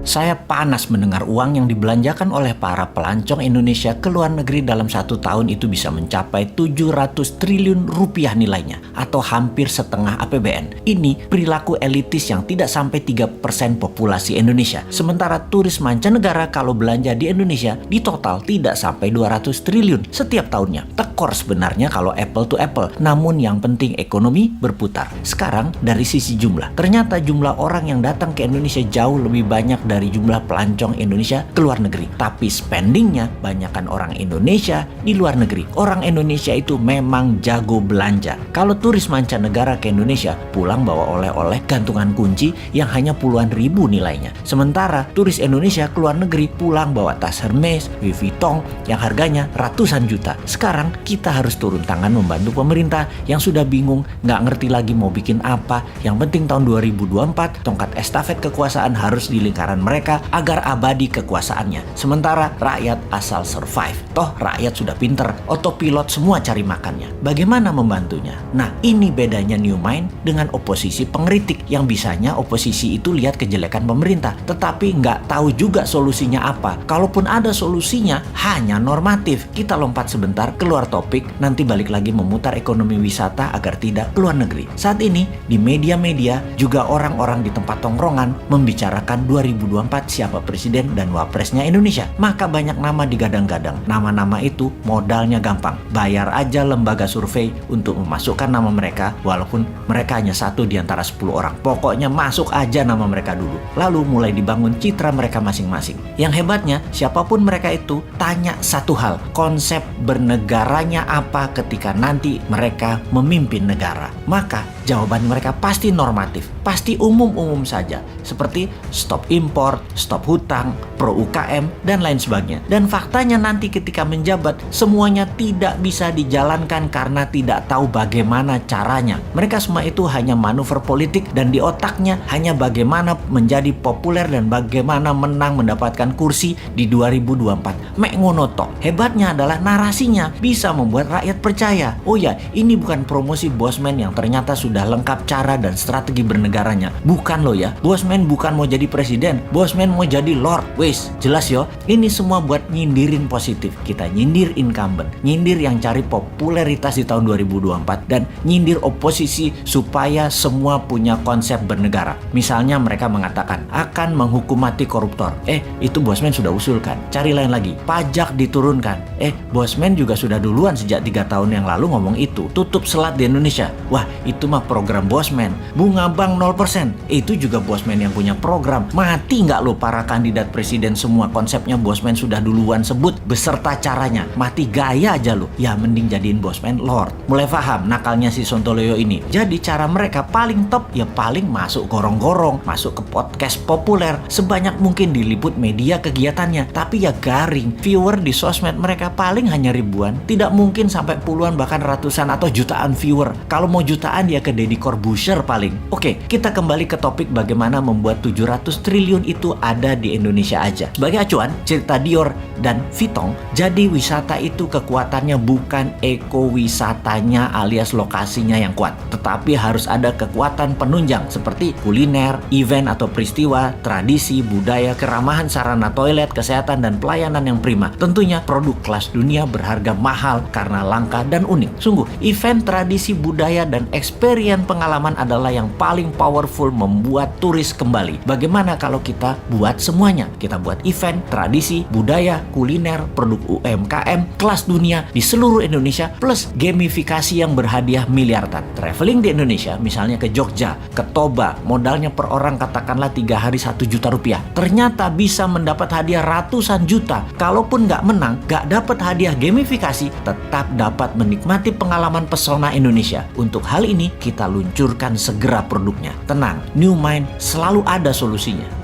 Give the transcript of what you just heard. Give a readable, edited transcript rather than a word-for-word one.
Saya panas mendengar uang yang dibelanjakan oleh para pelancong Indonesia ke luar negeri dalam 1 tahun itu bisa mencapai 700 triliun rupiah nilainya, atau hampir setengah APBN. Ini perilaku elitis yang tidak sampai 3% populasi Indonesia. Sementara turis mancanegara kalau belanja di Indonesia di total tidak sampai 200 triliun setiap tahunnya. Tekor sebenarnya kalau apple to apple, namun yang penting ekonomi berputar. Sekarang dari sisi jumlah, ternyata jumlah orang yang datang ke Indonesia jauh lebih banyak dari jumlah pelancong Indonesia ke luar negeri. Tapi spendingnya banyakkan orang Indonesia di luar negeri. Orang Indonesia itu memang jago belanja. Kalau turis mancanegara ke Indonesia pulang bawa oleh-oleh gantungan kunci yang hanya puluhan ribu nilainya. Sementara turis Indonesia ke luar negeri pulang bawa tas Hermes, Louis Vuitton yang harganya ratusan juta. Sekarang kita harus turun tangan membantu pemerintah yang sudah bingung, nggak ngerti lagi mau bikin apa. Yang penting tahun 2024 tongkat estafet kekuasaan harus di lingkaran mereka agar abadi kekuasaannya. Sementara rakyat asal survive. Toh rakyat sudah pinter, otopilot semua cari makannya. Bagaimana membantunya? Nah, ini bedanya New Mind dengan oposisi pengkritik yang bisanya oposisi itu lihat kejelekan pemerintah, tetapi nggak tahu juga solusinya apa. Kalaupun ada solusinya, hanya normatif. Kita lompat sebentar keluar topik, nanti balik lagi memutar ekonomi wisata agar tidak keluar negeri. Saat ini di media-media juga orang-orang di tempat tongkrongan membicarakan 2024 siapa presiden dan wapresnya Indonesia. Maka banyak nama digadang-gadang. Nama-nama itu modalnya gampang. Bayar aja lembaga survei untuk memasukkan nama mereka, walaupun mereka hanya 1 di antara 10 orang. Pokoknya masuk aja nama mereka dulu. Lalu mulai dibangun citra mereka masing-masing. Yang hebatnya, siapapun mereka itu, tanya satu hal. Konsep bernegaranya apa ketika nanti mereka memimpin negara? Maka jawaban mereka pasti normatif, pasti umum-umum saja, seperti stop import, stop hutang, pro UKM, dan lain sebagainya. Dan faktanya nanti ketika menjabat, semuanya tidak bisa dijalankan karena tidak tahu bagaimana caranya. Mereka semua itu hanya manuver politik dan di otaknya hanya bagaimana menjadi populer dan bagaimana menang mendapatkan kursi di 2024. Mek ngono tok. Hebatnya adalah narasinya bisa membuat rakyat percaya. Oh ya, ini bukan promosi Bosman yang ternyata sudah lengkap cara dan strategi bernegaranya. Bukan loh ya. Bosman bukan mau jadi presiden. Bosman mau jadi lord. Wes, jelas yo. Ini semua buat nyindirin positif. Kita nyindir incumbent, nyindir yang cari popularitas di tahun 2024 dan nyindir oposisi supaya semua punya konsep bernegara. Misalnya mereka mengatakan akan menghukum mati koruptor. Itu Bosman sudah usulkan. Cari lain lagi. Pajak diturunkan. Bosman juga sudah duluan sejak 3 tahun yang lalu ngomong itu. Tutup selat di Indonesia. Wah, itu mah program Bosman. Bunga bank 0%. Itu juga Bosman yang punya program. Mati nggak lo para kandidat presiden semua konsepnya Bosman sudah duluan sebut beserta caranya. Mati gaya aja lo. Ya mending jadiin Bosman lord. Mulai paham nakalnya si Sontoloyo ini. Jadi cara mereka paling top ya paling masuk gorong-gorong, masuk ke podcast populer, sebanyak mungkin diliput media kegiatannya. Tapi ya garing. Viewer di sosmed mereka paling hanya ribuan. Tidak mungkin sampai puluhan bahkan ratusan atau jutaan viewer. Kalau mau jutaan ya ke Deddy Corbuzier paling. Oke, kita kembali ke topik bagaimana membuat 700 triliun itu ada di Indonesia aja. Sebagai acuan, cerita Dior dan Vuitton, jadi wisata itu kekuatannya bukan ekowisatanya alias lokasinya yang kuat, tetapi harus ada kekuatan penunjang seperti kuliner, event atau peristiwa, tradisi, budaya, keramahan sarana toilet, kesehatan dan pelayanan yang prima. Tentunya produk kelas dunia berharga mahal karena langka dan unik. Sungguh, event, tradisi, budaya dan experience pengalaman adalah yang paling powerful membuat turis kembali. Bagaimana kalau kita buat semuanya? Kita buat event, tradisi, budaya, kuliner, produk UMKM, kelas dunia di seluruh Indonesia plus gamifikasi yang berhadiah miliaran. Traveling di Indonesia, misalnya ke Jogja, ke Toba, modalnya per orang katakanlah 3 hari 1 juta rupiah. Ternyata bisa mendapat hadiah ratusan juta. Kalaupun nggak menang, nggak dapat hadiah gamifikasi, tetap dapat menikmati pengalaman pesona Indonesia. Untuk hal ini, kita luncurkan segera produknya. Tenang, New Mind selalu ada solusinya.